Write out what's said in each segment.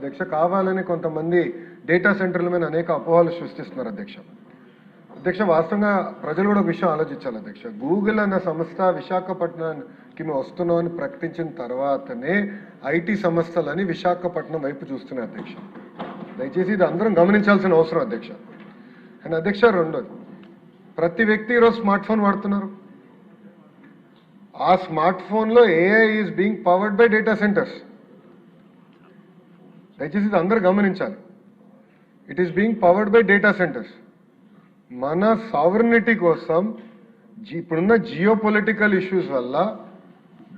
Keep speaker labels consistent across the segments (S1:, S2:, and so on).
S1: అధ్యక్ష. కావాలని కొంతమంది డేటా సెంటర్ల మీద అనేక అపోహలు సృష్టిస్తున్నారు అధ్యక్ష. వాస్తవంగా ప్రజలు కూడా విషయం ఆలోచించాలి అధ్యక్ష. గూగుల్ అన్న సంస్థ విశాఖపట్నానికి మేము వస్తున్నామని ప్రకటించిన తర్వాతనే ఐటీ సంస్థలని విశాఖపట్నం వైపు చూస్తున్నాయి అధ్యక్ష. దయచేసి ఇది అందరం గమనించాల్సిన అవసరం అధ్యక్ష. అండ్ అధ్యక్ష, రెండోది, ప్రతి వ్యక్తి ఈరోజు స్మార్ట్ ఫోన్ వాడుతున్నారు. ఆ స్మార్ట్ ఫోన్లో AI is being powered by data centres. దయచేసి ఇది అందరూ గమనించాలి. It is being powered by data centres. మన సావరినిటీ కోసం ఇప్పుడున్న జియో పొలిటికల్ ఇష్యూస్ వల్ల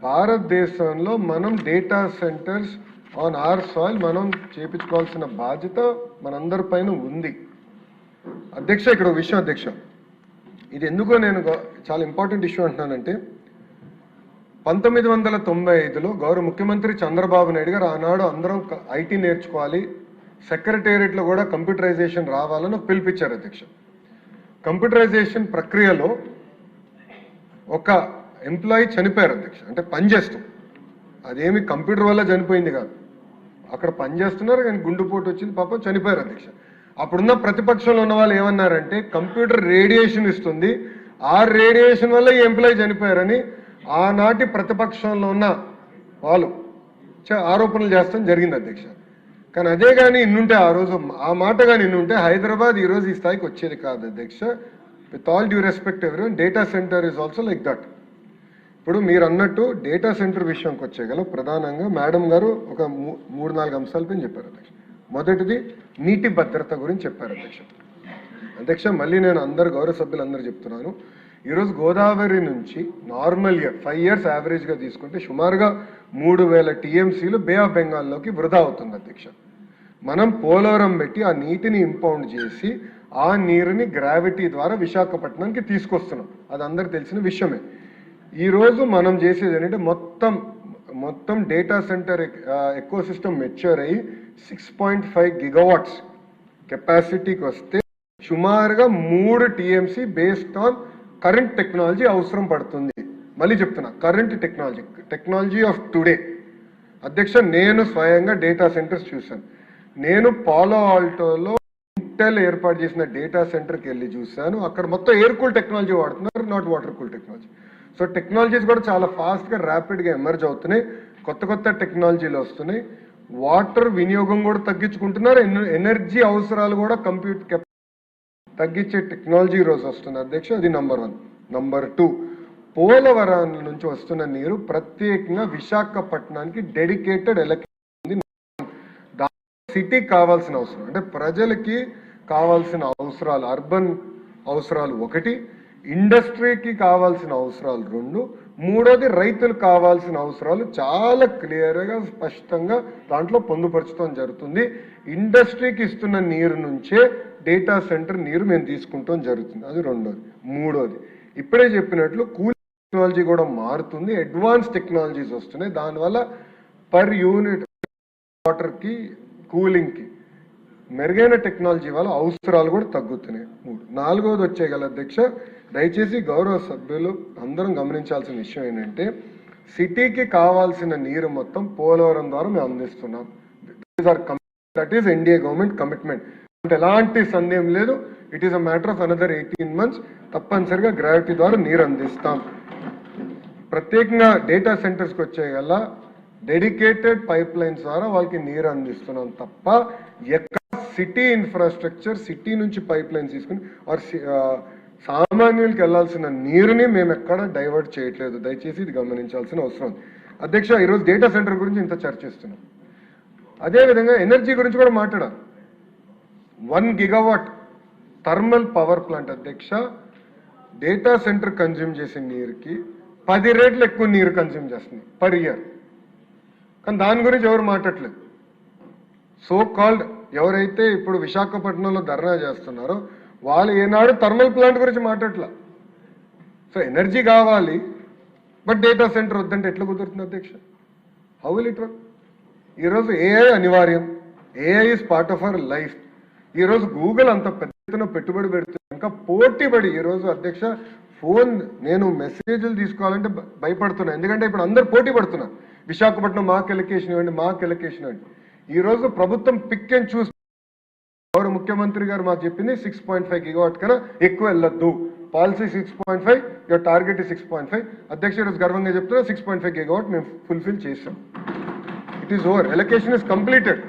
S1: భారతదేశంలో మనం data centres on our soil మనం చేపించుకోవాల్సిన బాధ్యత మనందరి పైన ఉంది అధ్యక్ష. ఇక్కడ ఒక విషయం అధ్యక్ష, ఇది ఎందుకో నేను చాలా ఇంపార్టెంట్ ఇష్యూ అంటున్నానంటే, 1995లో గౌరవ ముఖ్యమంత్రి చంద్రబాబు నాయుడు గారు ఆనాడు అందరం ఐటీ నేర్చుకోవాలి, సెక్రటేరియట్లో కూడా కంప్యూటరైజేషన్ రావాలని పిలిపించారు అధ్యక్ష. కంప్యూటరైజేషన్ ప్రక్రియలో ఒక ఎంప్లాయీ చనిపోయారు అధ్యక్ష. అంటే పనిచేస్తూ, అదేమి కంప్యూటర్ వల్ల చనిపోయింది కాదు, అక్కడ పనిచేస్తున్నారు కానీ గుండెపోటు వచ్చింది, పాపం చనిపోయారు అధ్యక్ష. అప్పుడున్న ప్రతిపక్షంలో ఉన్న వాళ్ళు ఏమన్నారంటే కంప్యూటర్ రేడియేషన్ ఇస్తుంది, ఆ రేడియేషన్ వల్ల ఈ ఎంప్లాయీ చనిపోయారని ఆనాటి ప్రతిపక్షంలో ఉన్న వాళ్ళు ఆరోపణలు చేస్తాం జరిగింది అధ్యక్ష. కానీ అదే కానీ ఇన్నుంటే ఆ రోజు ఆ మాట కానీ ఇన్నుంటే హైదరాబాద్ ఈరోజు ఈ స్థాయికి వచ్చేది కాదు అధ్యక్ష. With all due respect everyone, data centre is also like that. ఇప్పుడు మీరు అన్నట్టు డేటా సెంటర్ విషయంకి వచ్చేగల ప్రధానంగా మేడం గారు ఒక 3-4 అంశాలపై చెప్పారు అధ్యక్ష. మొదటిది నీటి భద్రత గురించి చెప్పారు అధ్యక్ష. మళ్ళీ నేను అందరు గౌరవ సభ్యులందరూ చెప్తున్నాను, ఈరోజు గోదావరి నుంచి నార్మల్ ఇయర్ 5 years యావరేజ్గా తీసుకుంటే సుమారుగా 3000 TMCలు బే ఆఫ్ బెంగాల్లోకి వృధా అవుతుంది అధ్యక్ష. మనం పోలవరం పెట్టి ఆ నీటిని ఇంపౌండ్ చేసి ఆ నీరుని గ్రావిటీ ద్వారా విశాఖపట్నానికి తీసుకొస్తున్నాం, అది అందరికి తెలిసిన విషయమే. ఈరోజు మనం చేసేది ఏంటంటే మొత్తం data centre eco system mature అయ్యి 6.5 GW కెపాసిటీకి వస్తే సుమారుగా 3 TMC based on current technology అవసరం పడుతుంది. మళ్ళీ చెప్తున్నా, కరెంట్ టెక్నాలజీ ఆఫ్ టుడే అధ్యక్ష. నేను స్వయంగా డేటా సెంటర్స్ చూశాను. నేను పాలో ఆల్టోలో ఇంటెల్ ఏర్పాటు చేసిన డేటా సెంటర్కి వెళ్ళి చూశాను. అక్కడ మొత్తం ఎయిర్ కూల్ టెక్నాలజీ వాడుతున్నారు, not water cool technology. So technologies కూడా చాలా ఫాస్ట్గా ర్యాపిడ్గా ఎమర్జ్ అవుతున్నాయి, కొత్త టెక్నాలజీలు వస్తున్నాయి. వాటర్ వినియోగం కూడా తగ్గించుకుంటున్నారు, ఎనర్జీ అవసరాలు కూడా తగ్గించే టెక్నాలజీ ఈరోజు వస్తుంది అధ్యక్ష. అది నంబర్ 1. నంబర్ 2, పోలవరం నుంచి వస్తున్న నీరు ప్రత్యేకంగా విశాఖపట్నానికి డెడికేటెడ్ ఎలక్ట్రిసిటీ. సిటీకి కావాల్సిన అవసరం అంటే ప్రజలకి కావాల్సిన అవసరాలు, అర్బన్ అవసరాలు 1, ఇండస్ట్రీకి కావాల్సిన అవసరాలు 2, మూడోది రైతులకు కావాల్సిన అవసరాలు చాలా క్లియర్గా స్పష్టంగా దాంట్లో పొందుపరచడం జరుగుతుంది. ఇండస్ట్రీకి ఇస్తున్న నీరు నుంచే డేటా సెంటర్ నీరు మేము తీసుకుంటాం జరుగుతుంది, అది రెండోది. మూడోది, ఇప్పుడే చెప్పినట్లు కూలింగ్ టెక్నాలజీ కూడా మారుతుంది, అడ్వాన్స్ టెక్నాలజీస్ వస్తున్నాయి, దానివల్ల పర్ యూనిట్ వాటర్కి కూలింగ్కి మెరుగైన టెక్నాలజీ వల్ల అవసరాలు కూడా తగ్గుతున్నాయి. 3. 4వది వచ్చేగల అధ్యక్ష, దయచేసి గౌరవ సభ్యులు అందరం గమనించాల్సిన విషయం ఏంటంటే, సిటీకి కావాల్సిన నీరు మొత్తం పోలవరం ద్వారా మేము అందిస్తున్నాం. That is NDA government commitment, అంటే ఎలాంటి సందేహం లేదు. It is a matter of another 18 months తప్పనిసరిగా గ్రావిటీ ద్వారా నీరు అందిస్తాం. ప్రత్యేకంగా డేటా సెంటర్స్కి వచ్చేగల డెడికేటెడ్ పైప్ లైన్స్ ద్వారా వాళ్ళకి నీరు అందిస్తున్నాం తప్ప ఎక్కడ సిటీ ఇన్ఫ్రాస్ట్రక్చర్ సిటీ నుంచి పైప్ లైన్స్ తీసుకుని సామాన్యులకి వెళ్లాల్సిన నీరుని మేము ఎక్కడ డైవర్ట్ చేయట్లేదు. దయచేసి ఇది గమనించాల్సిన అవసరం ఉంది అధ్యక్ష. ఈరోజు డేటా సెంటర్ గురించి ఇంత చర్చిస్తున్నాం, అదేవిధంగా ఎనర్జీ గురించి కూడా మాట్లాడాలి. 1 GW థర్మల్ పవర్ ప్లాంట్ అధ్యక్ష, డేటా సెంటర్ కన్జ్యూమ్ చేసే నీరుకి 10 రెట్లు ఎక్కువ నీరు కన్జ్యూమ్ చేస్తుంది పర్ ఇయర్. కానీ దాని గురించి ఎవరు మాట్లాడలేదు. సో కాల్డ్ ఎవరైతే ఇప్పుడు విశాఖపట్నంలో ధర్నా చేస్తున్నారో వాళ్ళు ఏనాడు థర్మల్ ప్లాంట్ గురించి మాట్లాడలే. సో ఎనర్జీ కావాలి బట్ డేటా సెంటర్ వద్దంటే ఎట్లా కుదురుతుంది అధ్యక్ష? How will it work? ఈరోజు ఏఐ అనివార్యం, AI is part of our life. ఈరోజు గూగుల్ అంత పెద్ద ఎత్తున పెట్టుబడి పెడుతుంది, ఇంకా పోటీపడి ఈరోజు అధ్యక్ష ఫోన్ నేను మెసేజ్లు తీసుకోవాలంటే భయపడుతున్నా, ఎందుకంటే ఇప్పుడు అందరు పోటీ పడుతున్నారు. విశాఖపట్నం మాకు ఎలకేషన్ ఇవ్వండి, మాకు ఎలకేషన్ ఇవ్వండి. ఈ రోజు ప్రభుత్వం పిక్ అండ్ చూస్ గౌరవ ముఖ్యమంత్రి గారు మాకు చెప్పింది 6.5 గిగావాట్ కన్నా ఎక్కువ వెళ్ళొద్దు. Policy 6.5, your target 6.5. అధ్యక్ష ఈరోజు గర్వంగా చెప్తున్నా 6.5 గిగావాట్ మేము ఫుల్ఫిల్ చేసాం. It is over, allocation is completed.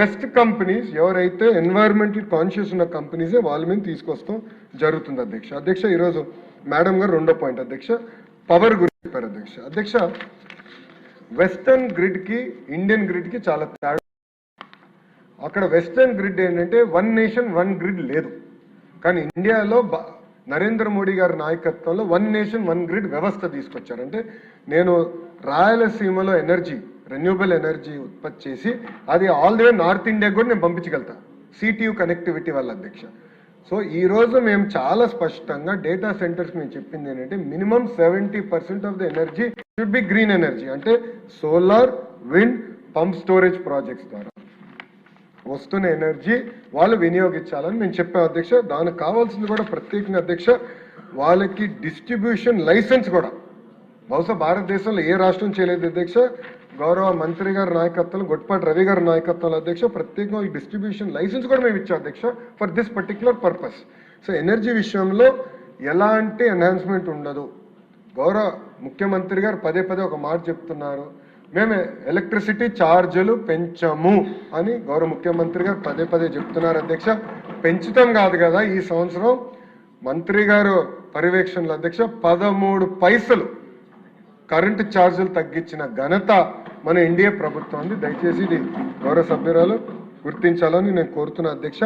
S1: Best companies ఎవరైతే ఎన్వైరన్మెంటల్ కాన్షియస్ ఉన్న కంపెనీసే వాళ్ళ మీద తీసుకొస్తాం జరుగుతుంది అధ్యక్ష. అధ్యక్ష ఈరోజు మేడం గారు రెండో పాయింట్ అధ్యక్ష పవర్ గురించి చెప్పారు అధ్యక్ష. అధ్యక్ష వెస్టర్న్ గ్రిడ్ కి ఇండియన్ గ్రిడ్ కి చాలా తేడా. అక్కడ వెస్టర్న్ గ్రిడ్ ఏంటంటే 1 నేషన్ 1 గ్రిడ్ లేదు, కానీ ఇండియాలో నరేంద్ర మోడీ గారి నాయకత్వంలో 1 నేషన్ 1 గ్రిడ్ వ్యవస్థ తీసుకొచ్చారు. అంటే నేను రాయలసీమలో రెన్యూబుల్ ఎనర్జీ ఉత్పత్తి చేసి అది all the way north India కూడా నేను పంపించగలుగుతా సిటియు కనెక్టివిటీ వల్ల అధ్యక్ష. సో ఈ రోజు మేము చాలా స్పష్టంగా డేటా సెంటర్స్ మేము చెప్పింది ఏంటంటే minimum 70% of the energy should be green energy, అంటే solar, wind, pump storage projects ద్వారా వస్తున్న ఎనర్జీ వాళ్ళు వినియోగించాలని మేము చెప్పాం అధ్యక్ష. దానికి కావాల్సింది కూడా ప్రత్యేకంగా అధ్యక్ష వాళ్ళకి డిస్ట్రిబ్యూషన్ లైసెన్స్ కూడా బహుశా భారతదేశంలో ఏ రాష్ట్రం చేయలేదు అధ్యక్ష. గౌరవ మంత్రి గారి నాయకత్వంలో గొట్పాటి రవి గారి నాయకత్వంలో అధ్యక్ష ప్రత్యేకంగా డిస్ట్రిబ్యూషన్ లైసెన్స్ కూడా మేము ఇచ్చాం అధ్యక్ష for this particular purpose. So energy విషయంలో ఎలాంటి ఎన్హాన్స్మెంట్ ఉండదు. గౌరవ ముఖ్యమంత్రి గారు పదే ఒక మాట చెప్తున్నారు, మేము ఎలక్ట్రిసిటీ ఛార్జీలు పెంచము అని గౌరవ ముఖ్యమంత్రి గారు పదే చెప్తున్నారు అధ్యక్ష. పెంచుతాం కాదు కదా, ఈ సంవత్సరం మంత్రి గారు పర్యవేక్షణలో అధ్యక్ష 13 పైసలు కరెంటు ఛార్జీలు తగ్గించిన ఘనత మన ఎన్డీఏ ప్రభుత్వం ఉంది. దయచేసి ఇది గౌరవ సభ్యురాలు గుర్తించాలని నేను కోరుతున్నా అధ్యక్ష.